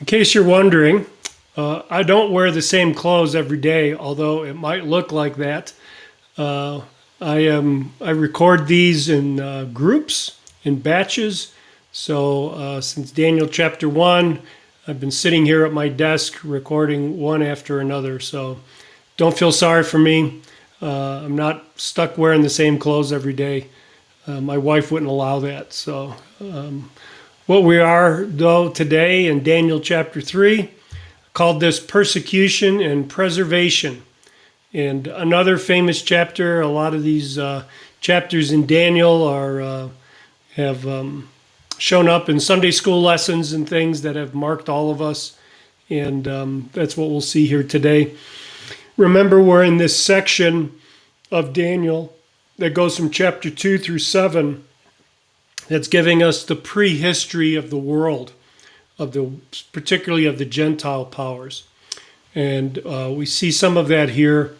In case you're wondering, I don't wear the same clothes every day, although it might look like that. Uh, I record these in groups, in batches. So since Daniel chapter 1, I've been sitting here at my desk recording one after another. So don't feel sorry for me. I'm not stuck wearing the same clothes every day. My wife wouldn't allow that. So what we are, though, today in Daniel chapter 3, called this persecution and preservation. And another famous chapter, a lot of these chapters in Daniel have shown up in Sunday school lessons and things that have marked all of us. And that's what we'll see here today. Remember, we're in this section of Daniel that goes from chapter 2 through 7 that's giving us the prehistory of the world, particularly of the Gentile powers. And we see some of that here.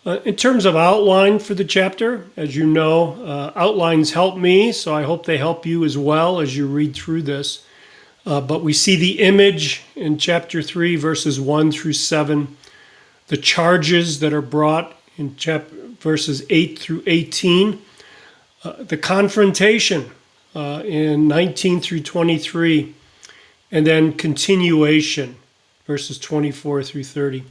In terms of outline for the chapter, as you know, outlines help me, so I hope they help you as well as you read through this. But we see the image in chapter 3, verses 1 through 7, the charges that are brought in verses 8 through 18, the confrontation in 19 through 23, and then continuation, verses 24 through 30.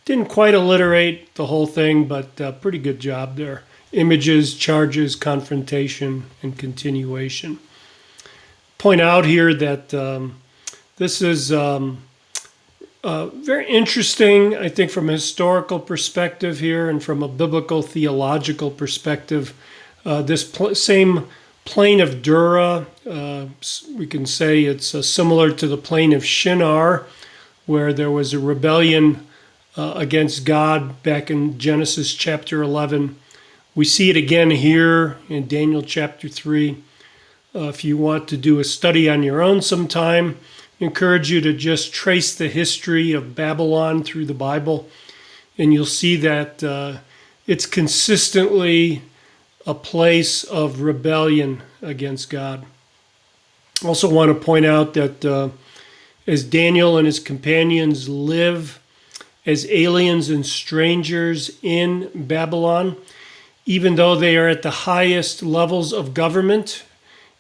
Didn't quite alliterate the whole thing, but pretty good job there. Images, charges, confrontation, and continuation. Point out here that this is very interesting, I think, from a historical perspective here and from a biblical theological perspective. This same plain of Dura, we can say it's similar to the plain of Shinar, where there was a rebellion against God back in Genesis chapter 11. We see it again here in Daniel chapter 3. If you want to do a study on your own sometime, I encourage you to just trace the history of Babylon through the Bible, and you'll see that it's consistently a place of rebellion against God. I also want to point out that as Daniel and his companions live as aliens and strangers in Babylon, even though they are at the highest levels of government,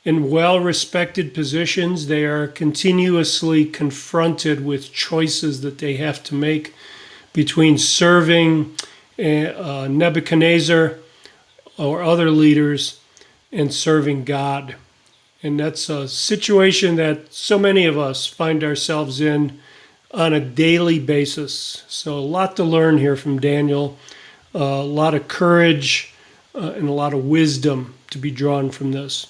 in well-respected positions, they are continuously confronted with choices that they have to make between serving Nebuchadnezzar or other leaders and serving God. And that's a situation that so many of us find ourselves in on a daily basis. So a lot to learn here from Daniel, a lot of courage and a lot of wisdom to be drawn from this.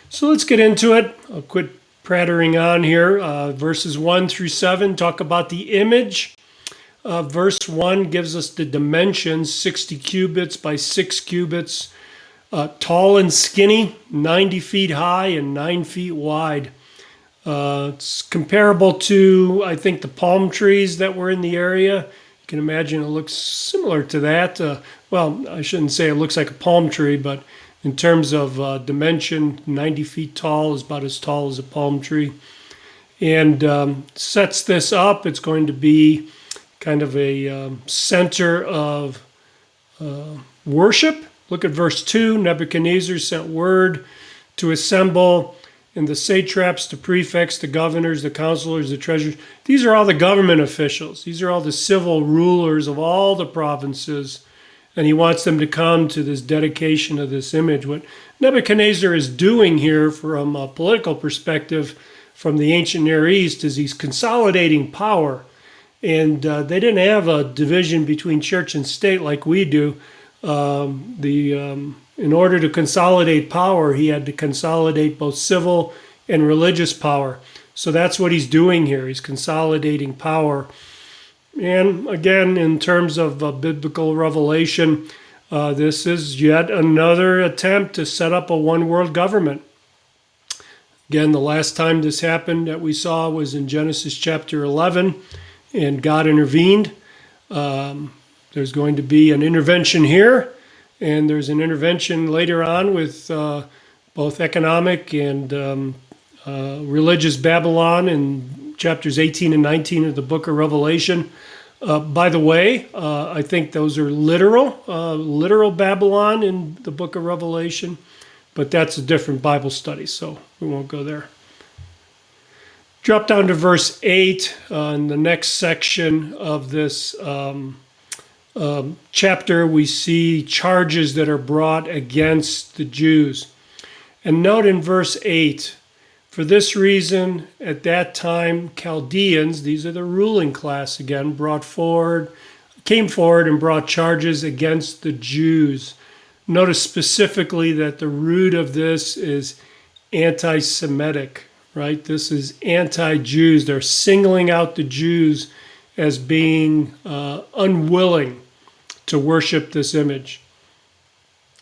So let's get into it. I'll quit prattering on here. Verses 1 through 7 talk about the image. Verse 1 gives us the dimensions, 60 cubits by 6 cubits, tall and skinny, 90 feet high and 9 feet wide. It's comparable to, I think, the palm trees that were in the area. You can imagine it looks similar to that. Well, I shouldn't say it looks like a palm tree, but in terms of dimension, 90 feet tall is about as tall as a palm tree. And sets this up. It's going to be kind of a center of worship. Look at verse 2. Nebuchadnezzar sent word to assemble, and the satraps, the prefects, the governors, the counselors, the treasurers. These are all the government officials. These are all the civil rulers of all the provinces. And he wants them to come to this dedication of this image. What Nebuchadnezzar is doing here from a political perspective from the ancient Near East is he's consolidating power. And they didn't have a division between church and state like we do. In order to consolidate power, he had to consolidate both civil and religious power. So that's what he's doing here. He's consolidating power. And again, in terms of biblical revelation, this is yet another attempt to set up a one-world government. Again, the last time this happened that we saw was in Genesis chapter 11, and God intervened. There's going to be an intervention here, and there's an intervention later on with both economic and religious Babylon in chapters 18 and 19 of the book of Revelation. By the way, I think those are literal Babylon in the book of Revelation, but that's a different Bible study, so we won't go there. Drop down to verse 8 in the next section of this chapter. We see charges that are brought against the Jews. And note in verse 8, for this reason, at that time, Chaldeans, these are the ruling class again, came forward and brought charges against the Jews. Notice specifically that the root of this is anti-Semitic, right? This is anti-Jews. They're singling out the Jews as being unwilling to worship this image.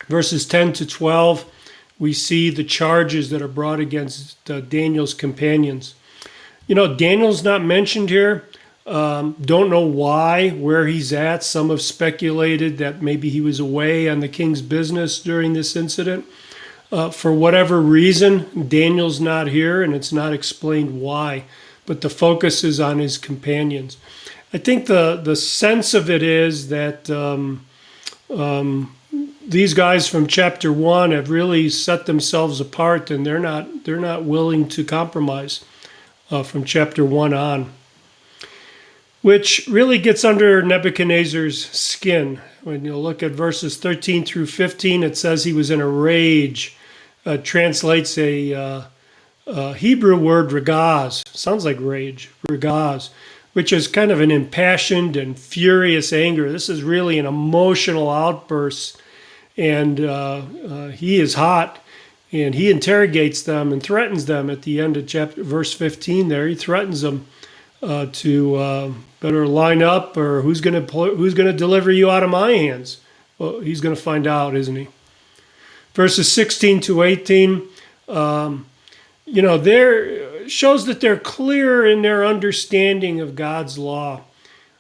Verses 10 to 12, we see the charges that are brought against Daniel's companions. You know, Daniel's not mentioned here. Don't know why, where he's at. Some have speculated that maybe he was away on the king's business during this incident. For whatever reason, Daniel's not here, and it's not explained why. But the focus is on his companions. I think the sense of it is that these guys from chapter 1 have really set themselves apart, and they're not willing to compromise from chapter 1 on, which really gets under Nebuchadnezzar's skin. When you look at verses 13 through 15, it says he was in a rage. Translates a Hebrew word, regaz. Sounds like rage, regaz, which is kind of an impassioned and furious anger. This is really an emotional outburst. And he is hot, and he interrogates them and threatens them at the end of verse 15 there. He threatens them to better line up, or who's going to deliver you out of my hands? Well, he's going to find out, isn't he? Verses 16 to 18, there shows that they're clear in their understanding of God's law.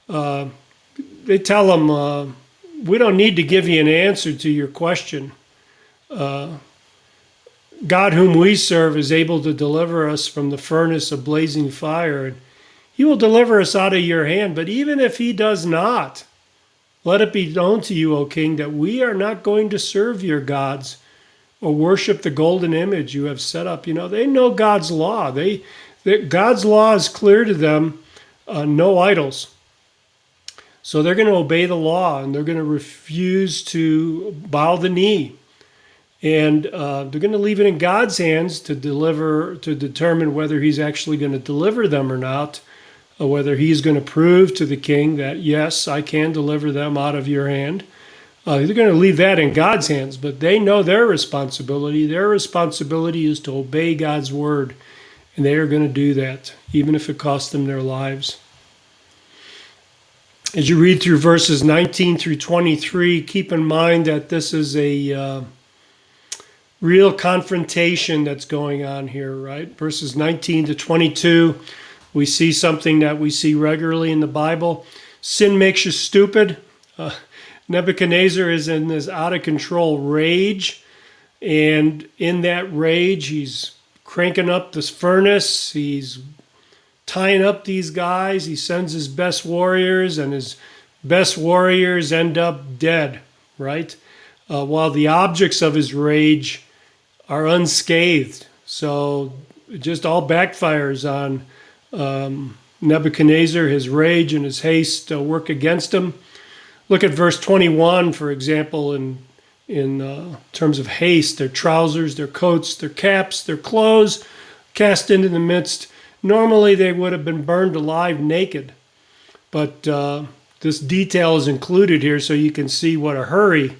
They tell him, we don't need to give you an answer to your question. God whom we serve is able to deliver us from the furnace of blazing fire, and he will deliver us out of your hand. But even if he does not, let it be known to you, O king, that we are not going to serve your gods or worship the golden image you have set up. You know, they know God's law. God's law is clear to them, no idols. So they're going to obey the law, and they're going to refuse to bow the knee. And they're going to leave it in God's hands to determine whether he's actually going to deliver them or not, or whether he's going to prove to the king that, yes, I can deliver them out of your hand. They're going to leave that in God's hands, but they know their responsibility. Their responsibility is to obey God's word, and they are going to do that, even if it costs them their lives. As you read through verses 19 through 23, keep in mind that this is a real confrontation that's going on here, right? Verses 19 to 22, we see something that we see regularly in the Bible. Sin makes you stupid. Nebuchadnezzar is in this out-of-control rage, and in that rage, he's cranking up this furnace. He's tying up these guys. He sends his best warriors, and his best warriors end up dead, right? While the objects of his rage are unscathed. So it just all backfires on Nebuchadnezzar. His rage and his haste work against him. Look at verse 21, for example, in terms of haste. Their trousers, their coats, their caps, their clothes cast into the midst. Normally they would have been burned alive naked. But this detail is included here so you can see what a hurry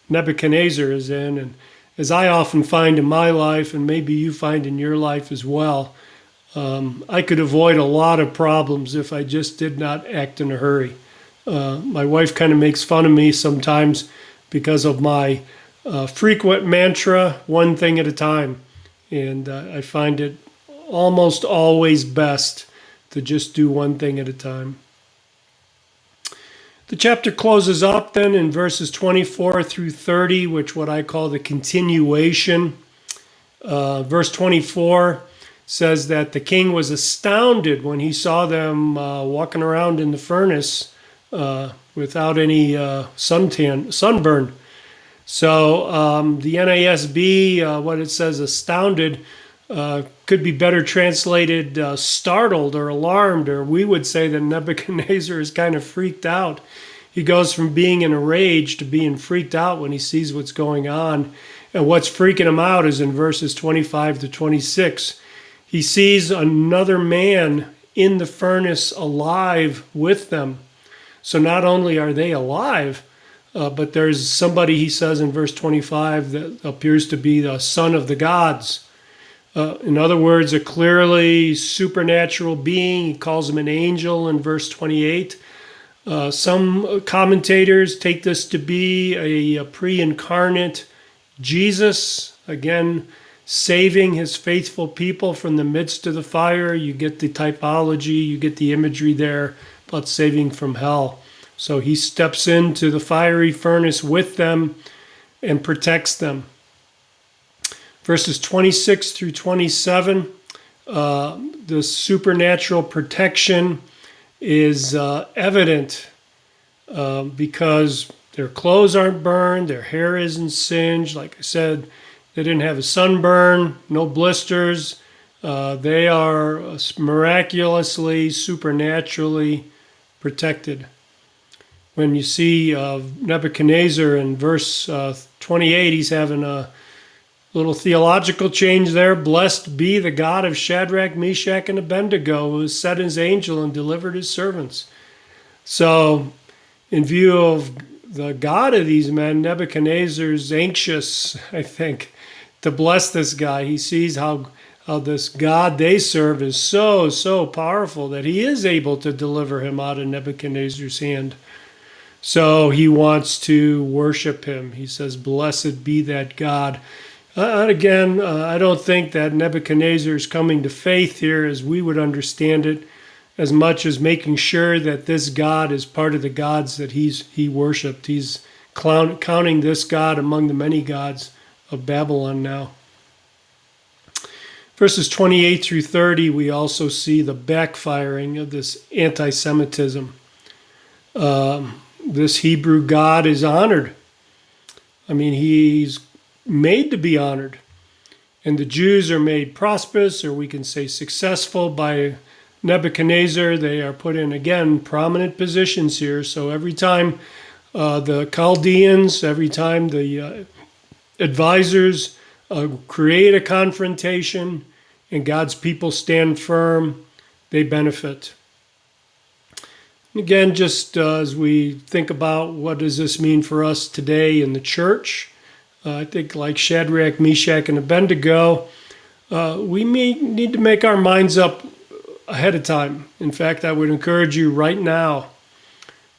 Nebuchadnezzar is in. And as I often find in my life, and maybe you find in your life as well, I could avoid a lot of problems if I just did not act in a hurry. My wife kind of makes fun of me sometimes because of my frequent mantra, one thing at a time. And I find it almost always best to just do one thing at a time. The chapter closes up then in verses 24 through 30, which what I call the continuation. Verse 24 says that the king was astounded when he saw them walking around in the furnace without any sunburn. So the NASB, what it says, astounded, could be better translated startled or alarmed, or we would say that Nebuchadnezzar is kind of freaked out. He goes from being in a rage to being freaked out when he sees what's going on. And what's freaking him out is in verses 25 to 26. He sees another man in the furnace alive with them. So not only are they alive, but there's somebody, he says in verse 25, that appears to be the son of the gods. In other words, a clearly supernatural being. He calls him an angel in verse 28. Some commentators take this to be a pre-incarnate Jesus, again, saving his faithful people from the midst of the fire. You get the typology, you get the imagery there about saving from hell. So he steps into the fiery furnace with them and protects them. Verses 26 through 27, the supernatural protection is evident because their clothes aren't burned, their hair isn't singed. Like I said, they didn't have a sunburn, no blisters. They are miraculously, supernaturally protected. When you see Nebuchadnezzar in verse 28, he's having a little theological change there. Blessed be the God of Shadrach, Meshach, and Abednego, who has sent his angel and delivered his servants. So, in view of the God of these men, Nebuchadnezzar's anxious, I think, to bless this guy. He sees how this God they serve is so powerful that he is able to deliver him out of Nebuchadnezzar's hand. So he wants to worship him. He says, blessed be that God. Again, I don't think that Nebuchadnezzar is coming to faith here as we would understand it, as much as making sure that this God is part of the gods that he worshipped. He's counting this God among the many gods of Babylon now. Verses 28 through 30, we also see the backfiring of this anti-Semitism. This Hebrew God is honored. I mean, he's made to be honored. And the Jews are made prosperous, or we can say successful, by Nebuchadnezzar. They are put in, again, prominent positions here. So every time the Chaldeans, every time the advisors create a confrontation and God's people stand firm, they benefit. Again, just as we think about what does this mean for us today in the church, I think like Shadrach, Meshach, and Abednego, we may need to make our minds up ahead of time. In fact, I would encourage you right now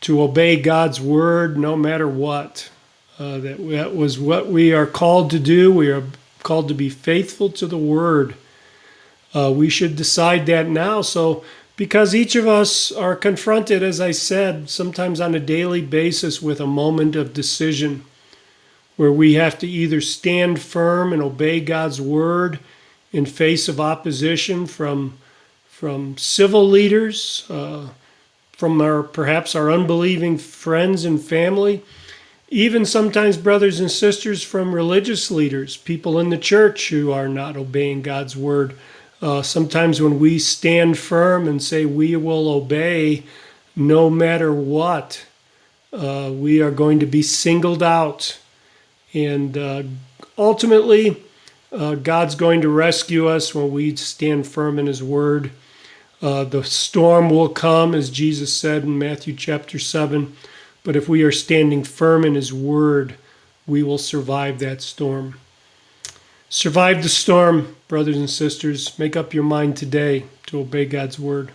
to obey God's word no matter what. That was what we are called to do. We are called to be faithful to the word. We should decide that now. So, because each of us are confronted, as I said, sometimes on a daily basis with a moment of decision where we have to either stand firm and obey God's word in face of opposition from civil leaders, from perhaps our unbelieving friends and family, even sometimes brothers and sisters from religious leaders, people in the church who are not obeying God's word. Sometimes when we stand firm and say we will obey no matter what, we are going to be singled out. And ultimately, God's going to rescue us when we stand firm in his word. The storm will come, as Jesus said in Matthew chapter 7. But if we are standing firm in his word, we will survive that storm. Survive the storm, brothers and sisters. Make up your mind today to obey God's word.